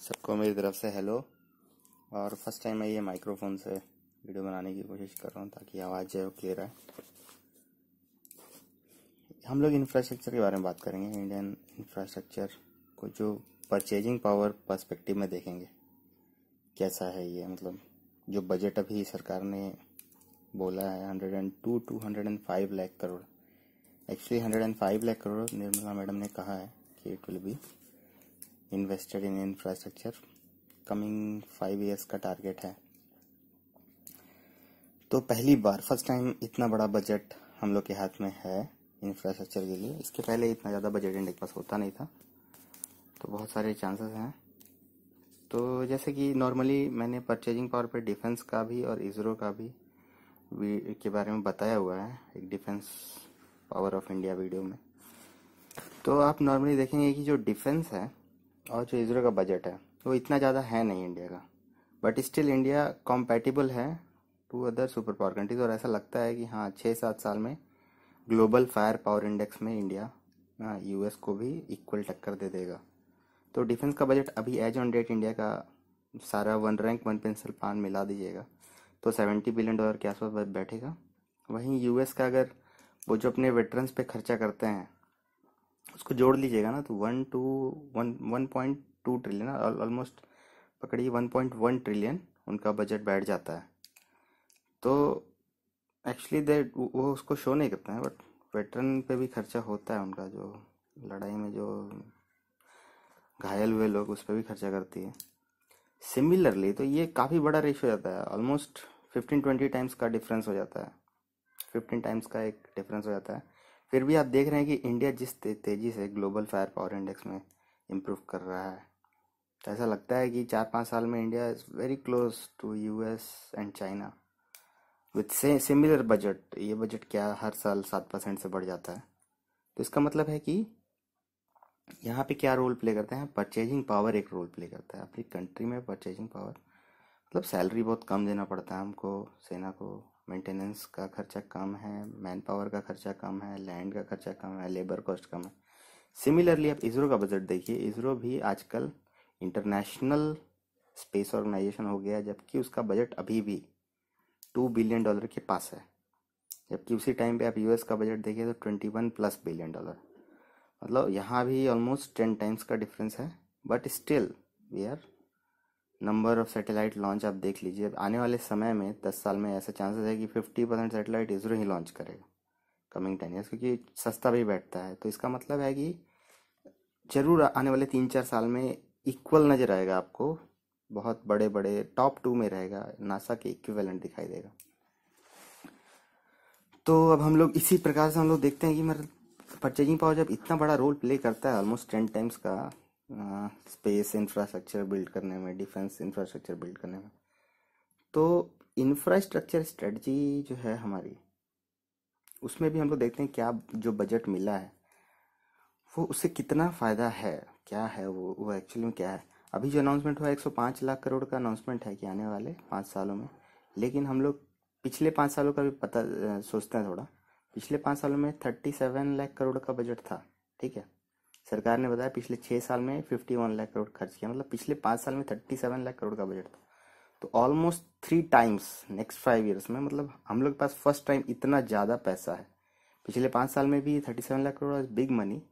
सबको मेरी तरफ से हेलो। और फर्स्ट टाइम मैं ये माइक्रोफोन से वीडियो बनाने की कोशिश कर रहा हूँ ताकि आवाज़ जो है वो क्लियर आए। हम लोग इंफ्रास्ट्रक्चर के बारे में बात करेंगे। इंडियन इंफ्रास्ट्रक्चर को जो परचेजिंग पावर पर्सपेक्टिव में देखेंगे कैसा है ये, मतलब जो बजट अभी सरकार ने बोला है 102 to 105 lakh crore. Actually 105 lakh crore Nirmala madam ने कहा है कि it will be invested in infrastructure coming 5 years का टारगेट है। तो पहली बार फर्स्ट टाइम इतना बड़ा बजट हम लोग के हाथ में है इंफ्रास्ट्रक्चर के लिए। इसके पहले इतना ज़्यादा बजट इंडिया के पास होता नहीं था, तो बहुत सारे चांसेस हैं। तो जैसे कि नॉर्मली मैंने परचेजिंग पावर पे डिफेंस का भी और इसरो का भी के बारे में बताया हुआ है एक defence power of India video में। तो आप नॉर्मली देखेंगे कि जो डिफेंस है और जो इसरो का बजट है वो इतना ज़्यादा है नहीं इंडिया का, बट स्टिल इंडिया कॉम्पैटिबल है to other super power countries. और ऐसा लगता है कि हाँ 6-7 साल में ग्लोबल फायर पावर इंडेक्स में इंडिया यूएस को भी इक्वल टक्कर दे देगा। तो डिफेंस का बजट अभी एज ऑन डेट इंडिया का सारा वन रैंक वन पेंसिल पान मिला दीजिएगा तो $70 बिलियन के आसपास बैठेगा। वहीं यूएस का अगर वो जो अपने वेटरन्स पे खर्चा करते हैं उसको जोड़ लीजिएगा ना तो 1.2 ट्रिलियन, ऑलमोस्ट पकड़िए 1.1 ट्रिलियन उनका बजट बैठ जाता है। तो एक्चुअली दे वो उसको शो नहीं करते हैं, बट वेटरन पे भी खर्चा होता है उनका, जो लड़ाई में जो घायल हुए लोग उस पर भी खर्चा करती है। सिमिलरली तो ये काफ़ी बड़ा रेशियो हो जाता है, ऑलमोस्ट 15-20 टाइम्स का डिफरेंस हो जाता है, 15 टाइम्स का एक डिफरेंस हो जाता है। फिर भी आप देख रहे हैं कि इंडिया जिस तेज़ी से ग्लोबल फायर पावर इंडेक्स में इम्प्रूव कर रहा है, तो ऐसा लगता है कि 4-5 साल में India is very close to US and China with similar budget. ये बजट क्या हर साल 7% से बढ़ जाता है। तो इसका मतलब है कि यहाँ पे क्या रोल प्ले करते हैं, परचेजिंग पावर एक रोल प्ले करता है अपनी कंट्री में। परचेजिंग पावर मतलब सैलरी बहुत कम देना पड़ता है हमको, सेना को, मेंटेनेंस का खर्चा कम है, मैन पावर का खर्चा कम है, लैंड का खर्चा कम है, लेबर कॉस्ट कम है। सिमिलरली आप इसरो का बजट देखिए, इसरो भी आजकल इंटरनेशनल स्पेस ऑर्गेनाइजेशन हो गया, जबकि उसका बजट अभी भी $2 बिलियन के पास है। जबकि उसी टाइम पे आप यूएस का बजट देखिए तो 21+ बिलियन। मतलब यहाँ भी ऑलमोस्ट 10 टाइम्स का डिफरेंस है, but still we are number of satellite launch आप देख लीजिए। आने वाले समय में 10 साल में ऐसा चांसेस है कि 50% सैटेलाइट इसरो ही लॉन्च करेगा कमिंग 10 ईयर्स, क्योंकि सस्ता भी बैठता है। तो इसका मतलब है कि जरूर आने वाले 3-4 साल में इक्वल नजर आएगा आपको, बहुत बड़े बड़े टॉप 2 में रहेगा, नासा के इक्विवेलेंट दिखाई देगा। तो अब हम लोग इसी प्रकार से हम लोग देखते हैं कि मतलब परचेजिंग पावर जब इतना बड़ा रोल प्ले करता है ऑलमोस्ट 10 टाइम्स का स्पेस इंफ्रास्ट्रक्चर बिल्ड करने में, डिफेंस इंफ्रास्ट्रक्चर बिल्ड करने में, तो इंफ्रास्ट्रक्चर स्ट्रेटजी जो है हमारी, उसमें भी हम लोग देखते हैं क्या जो बजट मिला है वो उससे कितना फ़ायदा है, क्या है वो एक्चुअली में क्या है। अभी जो अनाउंसमेंट हुआ 105 लाख करोड़ का अनाउंसमेंट है कि आने वाले 5 सालों में, लेकिन हम लोग पिछले 5 सालों का भी पता सोचते हैं थोड़ा। पिछले 5 सालों में 37 लाख करोड़ का बजट था, ठीक है। सरकार ने बताया पिछले 6 साल में 51 लाख करोड़ खर्च किया, मतलब पिछले 5 साल में 37 लाख करोड़ का बजट था। तो ऑलमोस्ट 3 टाइम्स नेक्स्ट 5 ईयर्स में, मतलब हम लोग के पास फर्स्ट टाइम इतना ज़्यादा पैसा है। पिछले 5 साल में भी 37 lakh crore big money,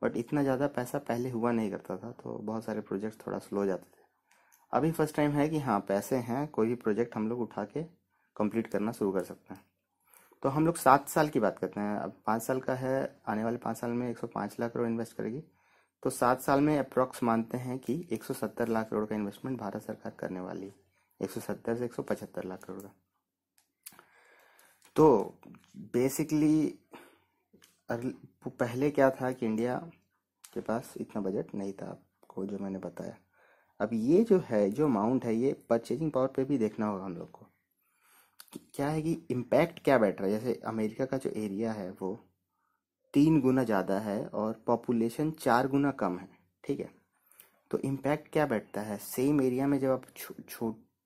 but इतना ज़्यादा पैसा पहले हुआ नहीं करता था, तो बहुत सारे प्रोजेक्ट थोड़ा स्लो जाते थे। अभी फर्स्ट टाइम है कि हाँ पैसे हैं, कोई भी प्रोजेक्ट हम लोग उठा के कंप्लीट करना शुरू कर सकते हैं। तो हम लोग 7 साल की बात करते हैं, अब 5 साल का है, आने वाले 5 साल में 105 लाख करोड़ इन्वेस्ट करेगी, तो 7 साल में अप्रॉक्स मानते हैं कि 170 लाख करोड़ का इन्वेस्टमेंट भारत सरकार करने वाली है, 170 से 175 लाख करोड़ का। तो बेसिकली पहले क्या था कि इंडिया के पास इतना बजट नहीं था, आपको जो मैंने बताया। अब ये जो है, जो अमाउंट है, ये परचेजिंग पावर पे भी देखना होगा हम लोग को क्या है कि इम्पैक्ट क्या बैठ रहा है। जैसे अमेरिका का जो एरिया है वो 3 गुना ज़्यादा है और पॉपुलेशन 4 गुना कम है, ठीक है। तो इम्पैक्ट क्या बैठता है, सेम एरिया में जब आप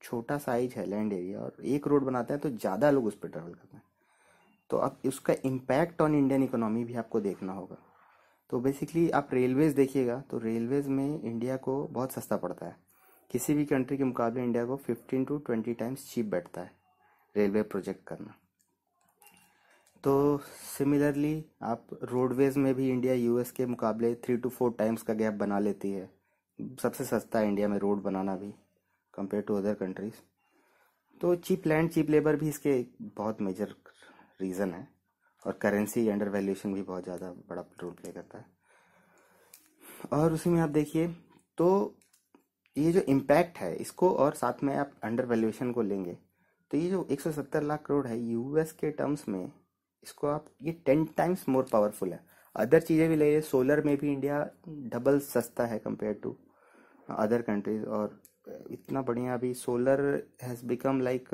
छोटा साइज है लैंड एरिया और एक रोड बनाते हैं तो ज़्यादा लोग उस पर ट्रेवल करते हैं, तो अब उसका इम्पैक्ट ऑन इंडियन इकोनॉमी भी आपको देखना होगा। तो बेसिकली आप रेलवेज देखिएगा तो रेलवेज में इंडिया को बहुत सस्ता पड़ता है। किसी भी कंट्री के मुकाबले इंडिया को 15 to 20 टाइम्स चीप बैठता है रेलवे प्रोजेक्ट करना। तो सिमिलरली आप रोडवेज में भी इंडिया यूएस के मुकाबले 3 to 4 टाइम्स का गैप बना लेती है। सबसे सस्ता है इंडिया में रोड बनाना भी कंपेयर टू अदर कंट्रीज। तो चीप लैंड चीप लेबर भी इसके एक बहुत मेजर रीज़न है, और करेंसी अंडर वैल्यूएशन भी बहुत ज़्यादा बड़ा रोल प्ले करता है। और उसी में आप देखिए तो ये जो इम्पैक्ट है इसको, और साथ में आप अंडर वैल्यूएशन को लेंगे तो ये जो 170 लाख करोड़ है यूएस के टर्म्स में, इसको आप ये 10 टाइम्स मोर पावरफुल है। अदर चीज़ें भी ले, सोलर में भी इंडिया डबल सस्ता है कंपेयर टू अदर कंट्रीज। और इतना बढ़िया अभी solar has become like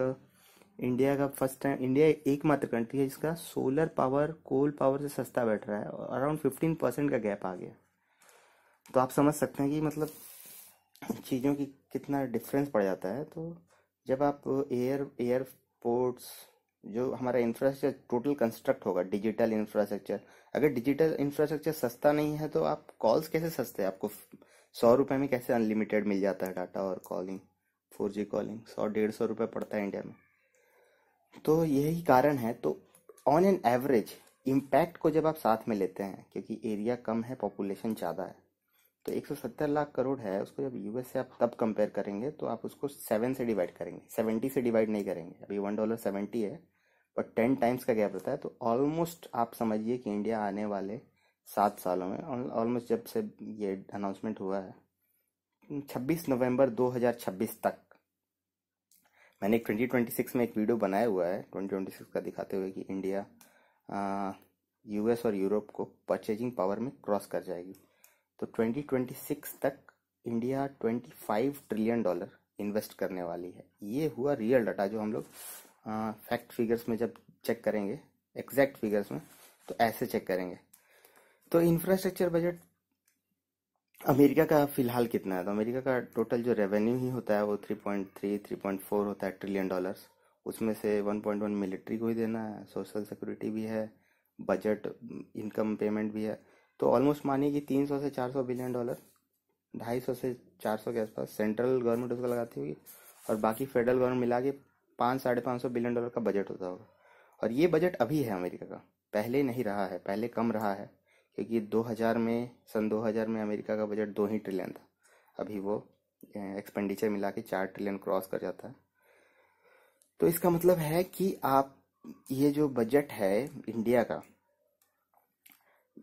India का फर्स्ट टाइम, इंडिया एकमात्र कंट्री है जिसका सोलर पावर कोल पावर से सस्ता बैठ रहा है, अराउंड 15% का गैप आ गया। तो आप समझ सकते हैं कि मतलब चीज़ों की कितना डिफरेंस पड़ जाता है। तो जब आप एयरपोर्ट्स, जो हमारा इंफ्रास्ट्रक्चर टोटल कंस्ट्रक्ट होगा डिजिटल इंफ्रास्ट्रक्चर, अगर डिजिटल इंफ्रास्ट्रक्चर सस्ता नहीं है तो आप कॉल्स कैसे सस्ते हैं? आपको 100 रुपये में कैसे अनलिमिटेड मिल जाता है डाटा और कॉलिंग, 4G कॉलिंग 100-150 रुपये पड़ता है इंडिया में। तो यही कारण है। तो ऑन एन एवरेज इम्पैक्ट को जब आप साथ में लेते हैं, क्योंकि एरिया कम है पॉपुलेशन ज़्यादा है, तो 170 लाख करोड़ है, उसको जब यूएस से आप तब कंपेयर करेंगे तो आप उसको 7 से डिवाइड करेंगे, 70 से डिवाइड नहीं करेंगे। अभी $1.70 है, बट 10 टाइम्स का गैप रहता है। तो ऑलमोस्ट आप समझिए कि इंडिया आने वाले 7 सालों में, ऑलमोस्ट जब से ये अनाउंसमेंट हुआ है 26 नवंबर 2026 तक, मैंने 2026 में एक वीडियो बनाया हुआ है 2026 का दिखाते हुए कि इंडिया यूएस और यूरोप को परचेजिंग पावर में क्रॉस कर जाएगी। तो 2026 तक इंडिया $25 ट्रिलियन इन्वेस्ट करने वाली है। ये हुआ रियल डाटा, जो हम लोग फैक्ट फिगर्स में जब चेक करेंगे, एग्जैक्ट फिगर्स में, तो ऐसे चेक करेंगे। तो इंफ्रास्ट्रक्चर बजट अमेरिका का फिलहाल कितना है? तो अमेरिका का टोटल जो रेवेन्यू ही होता है वो 3.4 होता है $ट्रिलियन। उसमें से 1.1 मिलिट्री को ही देना है, सोशल सिक्योरिटी भी है, बजट इनकम पेमेंट भी है। तो ऑलमोस्ट मानिए कि $300 से $400 बिलियन, 250 से 400 के आसपास सेंट्रल गवर्नमेंट उसको लगाती होगी, और बाकी फेडरल गवर्नमेंट मिला के $500-550 बिलियन का बजट होता होगा। और ये बजट अभी है अमेरिका का, पहले नहीं रहा है, पहले कम रहा है, क्योंकि 2000 में, सन 2000 में अमेरिका का बजट 2 ही ट्रिलियन था। अभी वो एक्सपेंडिचर मिला के 4 ट्रिलियन क्रॉस कर जाता है। तो इसका मतलब है कि आप ये जो बजट है इंडिया का,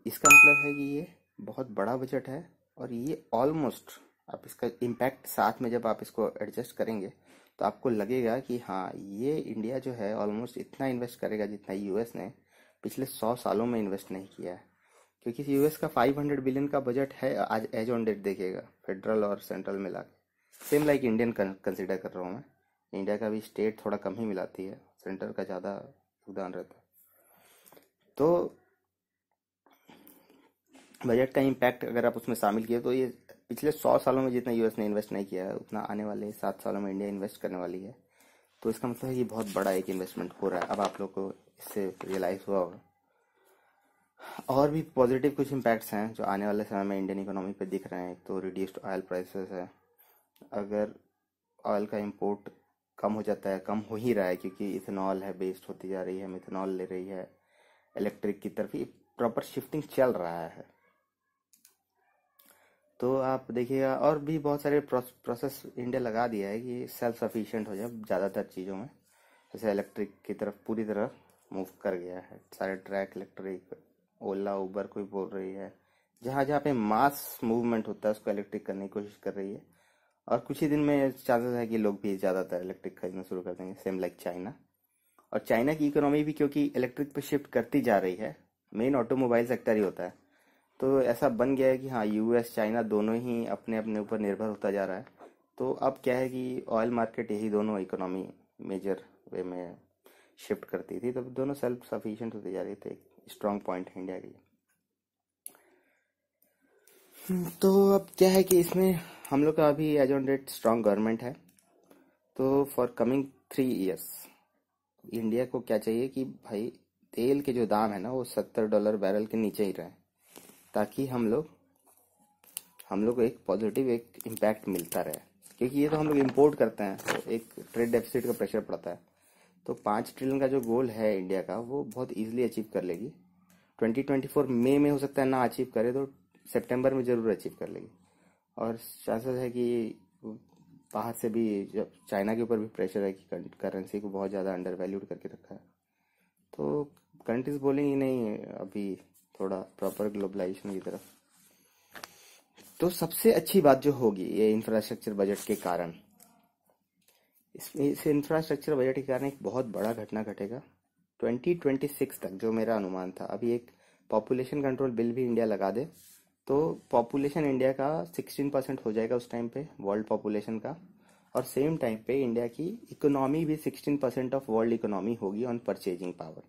इसका मतलब है कि ये बहुत बड़ा बजट है। और ये ऑलमोस्ट, आप इसका इम्पैक्ट साथ में जब आप इसको एडजस्ट करेंगे तो आपको लगेगा कि हाँ, ये इंडिया जो है ऑलमोस्ट इतना इन्वेस्ट करेगा जितना यूएस ने पिछले 100 सालों में इन्वेस्ट नहीं किया है। क्योंकि यूएस का 500 बिलियन का बजट है आज, एज ऑन डेट देखिएगा, फेडरल और सेंट्रल मिला के। सेम लाइक इंडियन कंसिडर कर रहा हूँ मैं, इंडिया का भी स्टेट थोड़ा कम ही मिलाती है, सेंटर का ज़्यादा योगदान रहता है। तो बजट का इम्पैक्ट अगर आप उसमें शामिल किए तो ये पिछले 100 सालों में जितना यूएस ने इन्वेस्ट नहीं किया है उतना आने वाले 7 सालों में इंडिया इन्वेस्ट करने वाली है। तो इसका मतलब है कि बहुत बड़ा एक इन्वेस्टमेंट हो रहा है। अब आप लोग को इससे रियलाइज हुआ होगा। और भी पॉजिटिव कुछ इम्पैक्ट्स हैं जो आने वाले समय में इंडियन इकोनॉमी पे दिख रहे हैं। एक तो रिड्यूस्ड ऑयल प्राइसेस है। अगर ऑयल का इंपोर्ट कम हो जाता है, कम हो ही रहा है, क्योंकि इथेनॉल है बेस्ड होती जा रही है, मिथेनॉल ले रही है, इलेक्ट्रिक की तरफ ही प्रॉपर शिफ्टिंग चल रहा है। तो आप देखिएगा और भी बहुत सारे प्रोसेस इंडिया लगा दिया है कि सेल्फ सफिशिएंट हो जाए ज़्यादातर चीज़ों में। जैसे इलेक्ट्रिक की तरफ पूरी तरह मूव कर गया है, सारे ट्रैक इलेक्ट्रिक, ओला उबर कोई बोल रही है, जहाँ जहाँ पे मास मूवमेंट होता है उसको इलेक्ट्रिक करने की कोशिश कर रही है। और कुछ ही दिन में चांसेस है कि लोग भी ज़्यादातर इलेक्ट्रिक खरीदना शुरू कर देंगे, सेम लाइक चाइना। और चाइना की इकोनॉमी भी क्योंकि इलेक्ट्रिक पे शिफ्ट करती जा रही है, मेन ऑटोमोबाइल सेक्टर ही होता है, तो ऐसा बन गया है कि हाँ, यूएस चाइना दोनों ही अपने अपने ऊपर निर्भर होता जा रहा है। तो अब क्या है कि ऑयल मार्केट यही दोनों इकोनॉमी मेजर वे में शिफ्ट करती थी, तो दोनों सेल्फ सफिशिएंट होते जा रहे थे। एक स्ट्रांग पॉइंट है इंडिया के लिए। तो अब क्या है कि इसमें हम लोग का अभी as on date strong government है। तो फॉर कमिंग 3 इयर्स इंडिया को क्या चाहिए कि भाई तेल के जो दाम है ना वो $70 बैरल के नीचे ही रहे। ताकि हम लोग को एक पॉजिटिव एक इम्पैक्ट मिलता रहे, क्योंकि ये तो हम लोग इम्पोर्ट करते हैं तो एक ट्रेड डेफिसिट का प्रेशर पड़ता है। तो 5 ट्रिलियन का जो गोल है इंडिया का, वो बहुत इजीली अचीव कर लेगी। 2024 मई में हो सकता है ना अचीव करे तो सितंबर में ज़रूर अचीव कर लेगी। और चांसेस है कि बाहर से भी, जब चाइना के ऊपर भी प्रेशर है कि करेंसी को बहुत ज़्यादा अंडर वैल्यूड करके रखा है, तो कंट्रीज बोलेंगी नहीं अभी थोड़ा प्रॉपर ग्लोबलाइजेशन की तरफ। तो सबसे अच्छी बात जो होगी ये इंफ्रास्ट्रक्चर बजट के कारण, इस इंफ्रास्ट्रक्चर बजट के कारण एक बहुत बड़ा घटना घटेगा 2026 तक, जो मेरा अनुमान था। अभी एक पॉपुलेशन कंट्रोल बिल भी इंडिया लगा दे तो पॉपुलेशन इंडिया का 16% हो जाएगा उस टाइम पे, वर्ल्ड पॉपुलेशन का। और सेम टाइम पे इंडिया की इकोनॉमी भी 16% ऑफ वर्ल्ड इकोनॉमी होगी ऑन परचेजिंग पावर।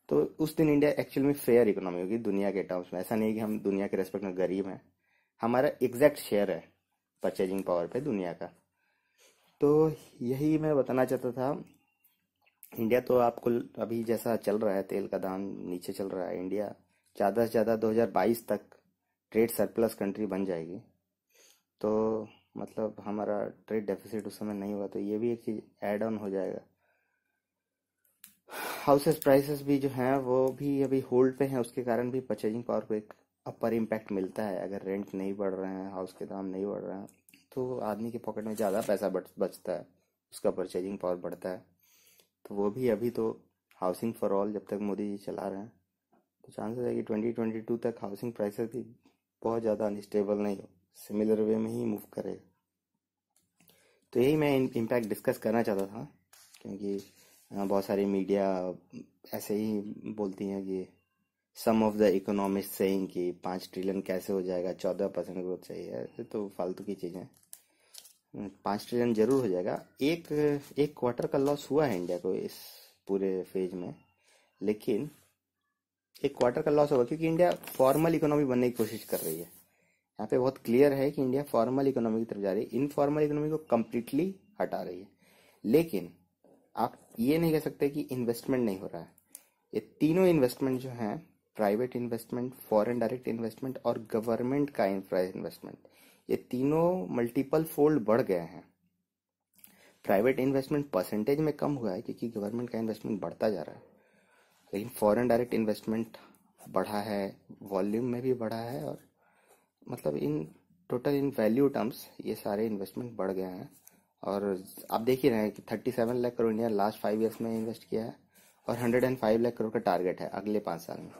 तो उस दिन इंडिया एक्चुअल में फेयर इकोनॉमी होगी दुनिया के टर्म्स में। ऐसा नहीं कि हम दुनिया के रेस्पेक्ट में गरीब हैं, हमारा एग्जैक्ट शेयर है परचेजिंग पावर पे दुनिया का। तो यही मैं बताना चाहता था। इंडिया तो आपको अभी जैसा चल रहा है, तेल का दाम नीचे चल रहा है, इंडिया ज़्यादा से ज़्यादा 2022 तक ट्रेड सरप्लस कंट्री बन जाएगी। तो मतलब हमारा ट्रेड डेफिसिट उस समय नहीं हुआ, तो ये भी एक चीज़ ऐड ऑन हो जाएगा। हाउसेस प्राइसेस भी जो हैं वो भी अभी होल्ड पे हैं, उसके कारण भी परचेजिंग पावर को एक अपर इम्पैक्ट मिलता है। अगर रेंट नहीं बढ़ रहे हैं, हाउस के दाम नहीं बढ़ रहे हैं, तो आदमी के पॉकेट में ज़्यादा पैसा बचता है, उसका परचेजिंग पावर बढ़ता है। तो वो भी अभी तो हाउसिंग फॉर ऑल जब तक मोदी जी चला रहे हैं, तो चांसेस है कि 2022 तक हाउसिंग प्राइसेस भी बहुत ज़्यादा अनस्टेबल नहीं हो, सिमिलर वे में ही मूव करेगा। तो यही मैं इम्पैक्ट डिस्कस करना चाहता था, क्योंकि बहुत सारी मीडिया ऐसे ही बोलती हैं कि सम ऑफ द इकोनॉमिस्ट सेइंग कि 5 ट्रिलियन कैसे हो जाएगा, 14% ग्रोथ चाहिए। ऐसे तो फालतू की चीज़ें। 5 ट्रिलियन जरूर हो जाएगा। एक क्वार्टर का लॉस हुआ है इंडिया को इस पूरे फेज में, लेकिन एक क्वार्टर का लॉस होगा क्योंकि इंडिया फॉर्मल इकोनॉमी बनने की कोशिश कर रही है। यहाँ पे बहुत क्लियर है कि इंडिया फॉर्मल इकोनॉमी की तरफ जा रही है, इनफॉर्मल इकोनॉमी को कम्प्लीटली हटा रही है। लेकिन आप ये नहीं कह सकते कि इन्वेस्टमेंट नहीं हो रहा है। ये तीनों इन्वेस्टमेंट जो हैं, private investment, foreign direct investment और गवर्नमेंट का इंफ्रा इन्वेस्टमेंट, ये तीनों मल्टीपल फोल्ड बढ़ गए हैं। प्राइवेट इन्वेस्टमेंट परसेंटेज में कम हुआ है क्योंकि गवर्नमेंट का इन्वेस्टमेंट बढ़ता जा रहा है, लेकिन फॉरेन डायरेक्ट इन्वेस्टमेंट बढ़ा है, वॉल्यूम में भी बढ़ा है, और मतलब in total in value terms ये सारे इन्वेस्टमेंट बढ़ गए हैं। और आप देख ही रहे हैं कि 37 lakh crore India last 5 years में इन्वेस्ट किया है, और 105 लाख करोड़ का टारगेट है अगले 5 साल में।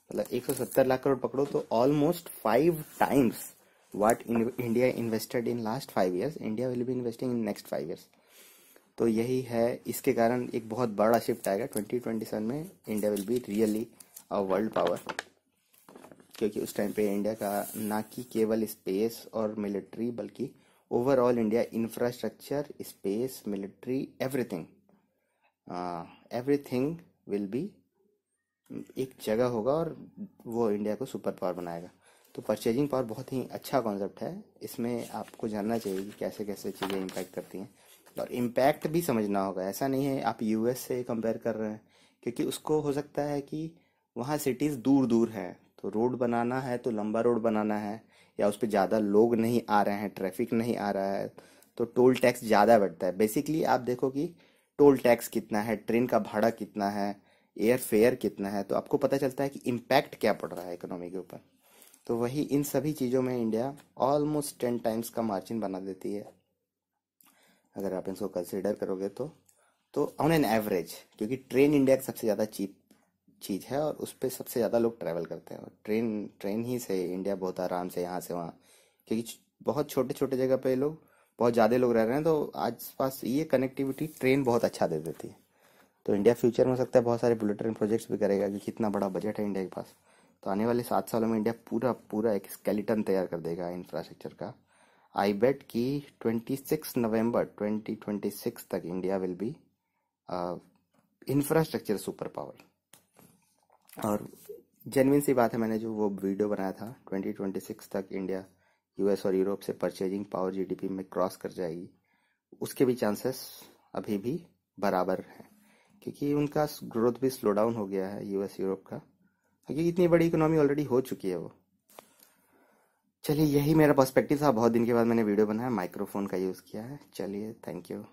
मतलब 170 लाख करोड़ पकड़ो तो almost 5 times what India invested in last 5 years, India will be investing in next 5 years. तो यही है, इसके कारण एक बहुत बड़ा शिफ्ट आएगा 2027 में। India will be really a world power, क्योंकि उस टाइम पे इंडिया का ना कि केवल स्पेस और मिलिट्री, बल्कि overall India infrastructure, space, military, everything everything will be एक जगह होगा, और वो इंडिया को सुपर पावर बनाएगा। तो परचेजिंग पावर बहुत ही अच्छा कॉन्सेप्ट है, इसमें आपको जानना चाहिए कि कैसे कैसे चीज़ें इम्पैक्ट करती हैं, और इम्पैक्ट भी समझना होगा। ऐसा नहीं है आप यूएस से कंपेयर कर रहे हैं, क्योंकि उसको हो सकता है कि वहाँ सिटीज़ दूर दूर हैं, तो रोड बनाना है तो लंबा रोड बनाना है, या उस पर ज़्यादा लोग नहीं आ रहे हैं, ट्रैफिक नहीं आ रहा है, तो टोल टैक्स ज़्यादा बढ़ता है। बेसिकली आप देखो कि टोल टैक्स कितना है, ट्रेन का भाड़ा कितना है, एयर फेयर कितना है, तो आपको पता चलता है कि इम्पैक्ट क्या पड़ रहा है इकोनॉमी के ऊपर। तो वही इन सभी चीज़ों में इंडिया ऑलमोस्ट 10 टाइम्स का मार्जिन बना देती है, अगर आप इसको कंसिडर करोगे तो ऑन एन एवरेज, क्योंकि ट्रेन इंडिया की सबसे ज़्यादा चीप चीज़ है, और उस पर सबसे ज़्यादा लोग ट्रैवल करते हैं, और ट्रेन ही से इंडिया बहुत आराम से यहाँ से वहाँ, क्योंकि बहुत छोटे छोटे जगह पे लोग, बहुत ज़्यादा लोग रह रहे हैं, तो आस पास ये कनेक्टिविटी ट्रेन बहुत अच्छा दे देती है। तो इंडिया फ्यूचर में हो सकता है बहुत सारे बुलेट ट्रेन प्रोजेक्ट्स भी करेगा, क्योंकि इतना बड़ा बजट है इंडिया के पास। तो आने वाले 7 सालों में इंडिया पूरा पूरा एक स्केलेटन तैयार कर देगा इंफ्रास्ट्रक्चर का। आई बेट कि 26 नवंबर 2026 तक India will be infrastructure super power. और जेन्युइन सी बात है, मैंने जो वो वीडियो बनाया था 2026 तक इंडिया यूएस और यूरोप से परचेजिंग पावर जीडीपी में क्रॉस कर जाएगी, उसके भी चांसेस अभी भी बराबर हैं, क्योंकि उनका ग्रोथ भी स्लो डाउन हो गया है यूएस यूरोप का, क्योंकि इतनी बड़ी इकोनॉमी ऑलरेडी हो चुकी है वो। चलिए, यही मेरा पर्सपेक्टिव था। बहुत दिन के बाद मैंने वीडियो बनाया, माइक्रोफोन का यूज़ किया है। चलिए, थैंक यू।